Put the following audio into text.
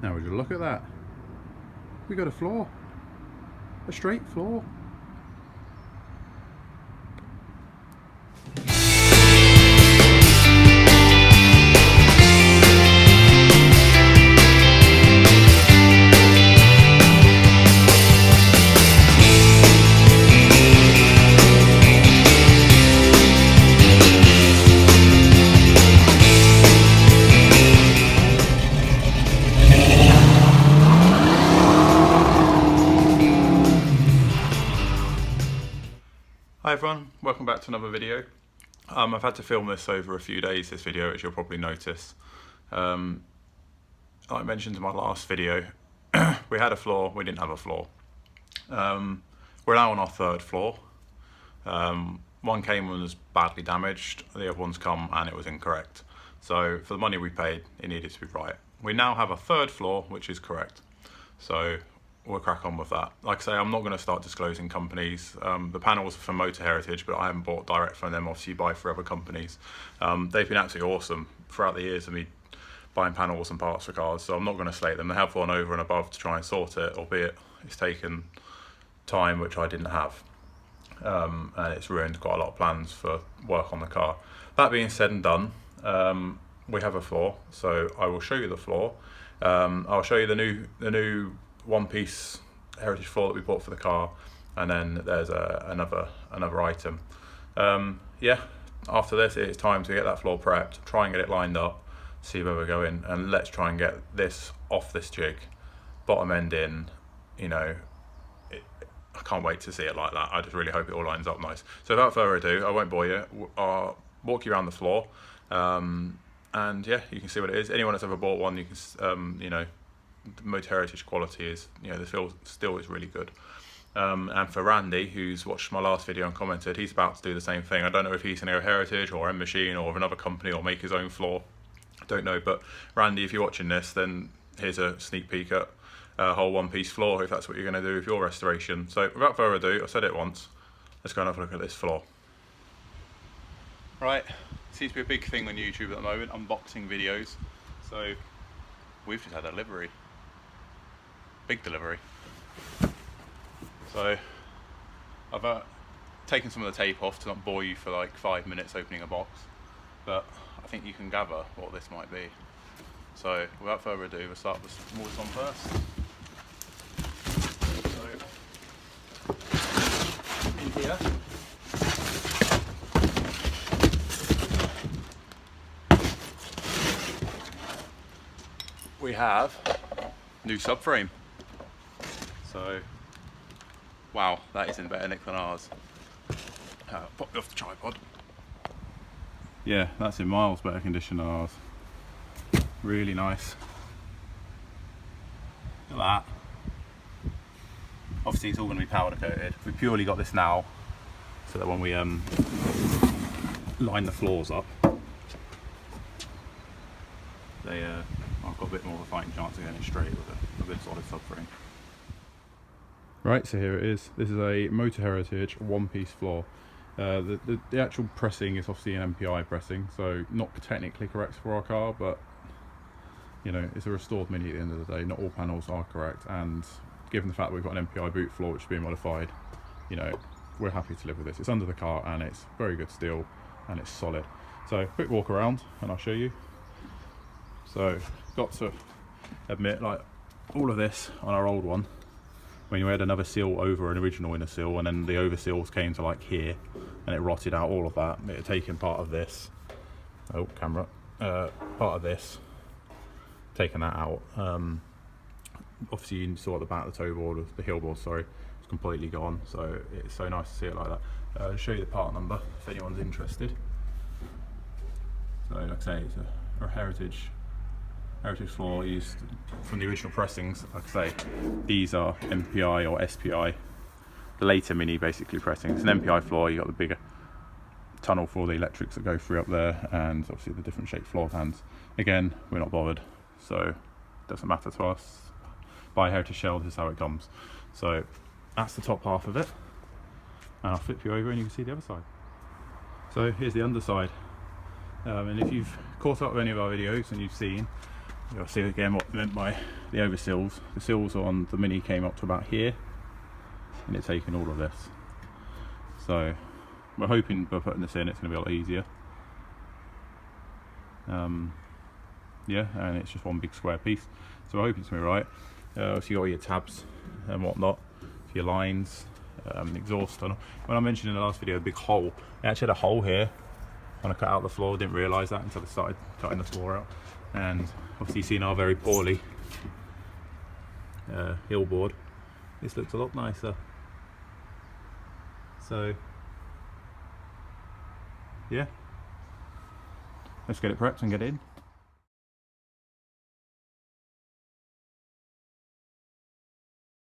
Now would you look at that? We got a floor, a straight floor. Hi everyone, welcome back to another video. I've had to film this over a few days, this video, as you'll probably notice. Like I mentioned in my last video, we had a floor, we didn't have a floor. We're now on our third floor. One came and was badly damaged, the other one's come and it was incorrect. So for the money we paid, it needed to be right. We now have a third floor, which is correct. So we'll crack on with that. Like I say, I'm not going to start disclosing companies. The panels are from Motor Heritage, but I haven't bought direct from them. Obviously you buy for other companies. They've been absolutely awesome throughout the years of me buying panels and parts for cars, so I'm not going to slate them. They have gone over and above to try and sort it, albeit it's taken time which I didn't have. And it's ruined quite a lot of plans for work on the car. That being said and done, we have a floor, so I will show you the floor. I'll show you the new one-piece heritage floor that we bought for the car, and then there's another item. Yeah, after this it's time to get that floor prepped, try and get it lined up, see where we're going, and let's try and get this off this jig, bottom end in. You know, I can't wait to see it like that. I just really hope it all lines up nice. So without further ado, I won't bore you. I'll walk you around the floor, and yeah, you can see what it is. Anyone that's ever bought one, you can you know, the Motor Heritage quality is, you know, the feel still is really good. And for Randy, who's watched my last video and commented, he's about to do the same thing. I don't know if he's going to go Heritage or M-Machine or another company or make his own floor. I don't know, but Randy, if you're watching this, then here's a sneak peek at a whole one-piece floor, if that's what you're going to do with your restoration. So without further ado, I've said it once, let's go and have a look at this floor. Right, seems to be a big thing on YouTube at the moment, unboxing videos. So we've just had a delivery. Big delivery. So I've taken some of the tape off to not bore you for like 5 minutes opening a box, but I think you can gather what this might be. So without further ado, we'll start with the smallest one first. So in here we have new subframe. So, wow, that is in better nick than ours. Pop it off the tripod. Yeah, that's in miles better condition than ours. Really nice. Look at that. Obviously it's all going to be powder coated. We purely got this now so that when we line the floors up, they I've got a bit more of a fighting chance of getting it straight with a good solid subframe. Right, so here it is. This is a Motor Heritage one-piece floor. The actual pressing is obviously an MPI pressing, so not technically correct for our car, but you know, it's a restored Mini at the end of the day. Not all panels are correct, and given the fact that we've got an MPI boot floor which is being modified, you know, we're happy to live with this. It's under the car and it's very good steel and it's solid. So quick walk around and I'll show you. So got to admit, like all of this on our old one, when we had another seal over an original inner seal, and then the over seals came to like here and it rotted out all of that. It had taken part of this, oh camera, part of this, taken that out. Obviously you saw at the back of the toe board, the heel board, sorry, it's completely gone. So it's so nice to see it like that. I'll show you the part number if anyone's interested. So like I say, it's a heritage floor used from the original pressings. Like I say, these are MPI or SPI, the later Mini basically pressings. It's an MPI floor, you got the bigger tunnel for all the electrics that go through up there, and obviously the different shaped floor pans. Again, we're not bothered, so it doesn't matter to us. Buy heritage shell, this is how it comes. So that's the top half of it, and I'll flip you over and you can see the other side. So here's the underside, and if you've caught up with any of our videos and you've seen, You'll see again what I meant by the oversills. The sills on the Mini came up to about here, and it's taken all of this. So we're hoping by putting this in it's going to be a lot easier. Yeah, and it's just one big square piece, so we're hoping it's going to be right. So you got all your tabs and whatnot for your lines, exhaust. When I mentioned in the last video a big hole, it actually had a hole here when I cut out the floor. Didn't realise that until I started cutting the floor out. And obviously you've seen our very poorly hill board. This looks a lot nicer. So yeah, let's get it prepped and get it in.